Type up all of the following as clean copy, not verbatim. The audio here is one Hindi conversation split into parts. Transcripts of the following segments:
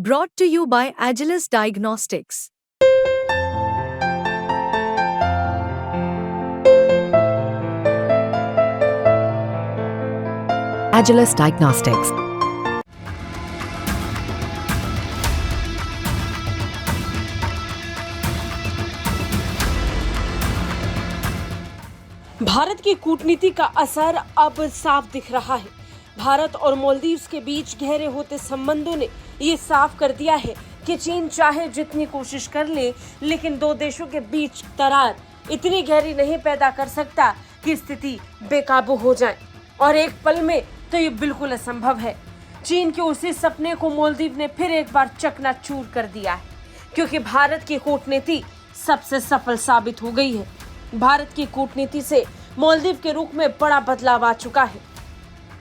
Brought to you by Agilus Diagnostics. Agilus Diagnostics. Bharat की कूटनीति का असर अब साफ दिख रहा है। भारत और मालदीव्स के बीच गहरे होते संबंधों ने ये साफ कर दिया है कि चीन चाहे जितनी कोशिश कर ले, लेकिन दो देशों के बीच दरार इतनी गहरी नहीं पैदा कर सकता कि स्थिति बेकाबू हो जाए। और एक पल में तो ये बिल्कुल असंभव है। चीन के उसी सपने को मालदीव ने फिर एक बार चकनाचूर कर दिया है, क्योंकि भारत की कूटनीति सबसे सफल साबित हो गई है। भारत की कूटनीति से मालदीव के रुख में बड़ा बदलाव आ चुका है।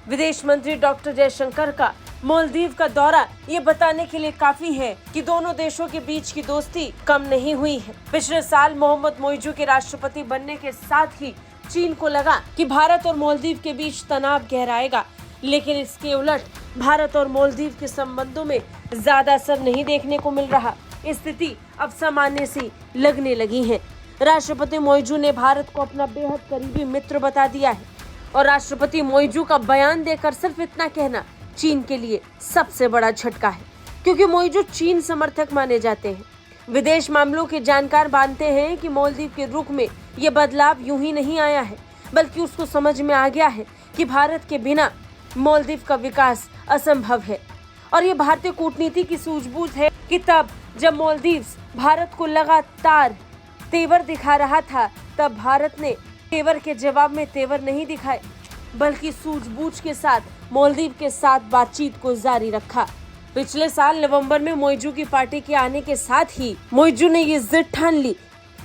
विदेश मंत्री डॉक्टर जयशंकर का मालदीव का दौरा ये बताने के लिए काफी है कि दोनों देशों के बीच की दोस्ती कम नहीं हुई है। पिछले साल मोहम्मद मोइजू के राष्ट्रपति बनने के साथ ही चीन को लगा कि भारत और मालदीव के बीच तनाव गहराएगा, लेकिन इसके उलट भारत और मालदीव के संबंधों में ज्यादा असर नहीं देखने को मिल रहा। स्थिति अब सामान्य सी लगने लगी है। राष्ट्रपति मोइजू ने भारत को अपना बेहद करीबी मित्र बता दिया है, और राष्ट्रपति मोइजू का बयान देकर सिर्फ इतना कहना चीन के लिए सबसे बड़ा झटका है, क्योंकि मोइजू चीन समर्थक माने जाते हैं। विदेश मामलों के जानकार मानते हैं कि मालदीव के रुख में ये बदलाव यूं ही नहीं आया है, बल्कि उसको समझ में आ गया है कि भारत के बिना मालदीव का विकास असंभव है। और ये भारतीय कूटनीति की सूझबूझ है कि तब जब मालदीव भारत को लगातार तेवर दिखा रहा था, तब भारत ने तेवर के जवाब में तेवर नहीं दिखाए, बल्कि सूझबूझ के साथ मालदीव के साथ बातचीत को जारी रखा। पिछले साल नवंबर में मोइजू की पार्टी के आने के साथ ही मोइजू ने ये जिद ठान ली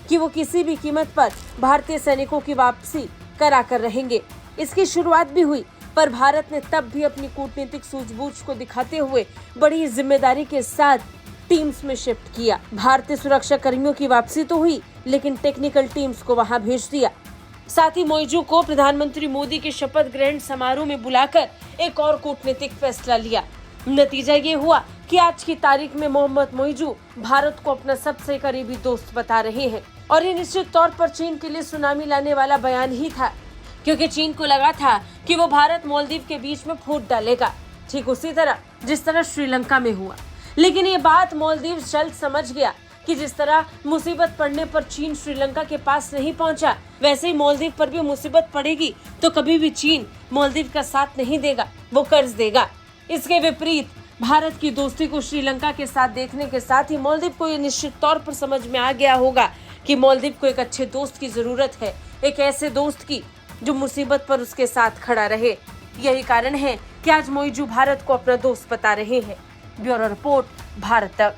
कि वो किसी भी कीमत पर भारतीय सैनिकों की वापसी करा कर रहेंगे। इसकी शुरुआत भी हुई, पर भारत ने तब भी अपनी कूटनीतिक सूझबूझ को दिखाते हुए बड़ी जिम्मेदारी के साथ टीम्स में शिफ्ट किया। भारतीय सुरक्षा कर्मियों की वापसी तो हुई, लेकिन टेक्निकल टीम्स को वहां भेज दिया। साथ ही मोइजू को प्रधानमंत्री मोदी के शपथ ग्रहण समारोह में बुलाकर एक और कूटनीतिक फैसला लिया। नतीजा ये हुआ कि आज की तारीख में मोहम्मद मोइजू भारत को अपना सबसे करीबी दोस्त बता रहे हैं, और ये निश्चित तौर पर चीन के लिए सुनामी लाने वाला बयान ही था, क्योंकि चीन को लगा था कि वो भारत मालदीव के बीच में फूट डालेगा, ठीक उसी तरह जिस तरह श्रीलंका में हुआ। लेकिन ये बात मालदीव जल्द समझ गया कि जिस तरह मुसीबत पड़ने पर चीन श्रीलंका के पास नहीं पहुंचा, वैसे ही मालदीव पर भी मुसीबत पड़ेगी तो कभी भी चीन मालदीव का साथ नहीं देगा, वो कर्ज देगा। इसके विपरीत भारत की दोस्ती को श्रीलंका के साथ देखने के साथ ही मालदीव को ये निश्चित तौर पर समझ में आ गया होगा कि मालदीव को एक अच्छे दोस्त की जरूरत है, एक ऐसे दोस्त की जो मुसीबत पर उसके साथ खड़ा रहे। यही कारण है कि आज मोइजू भारत को अपना दोस्त बता रहे हैं। ब्यूरो रिपोर्ट, भारत तक।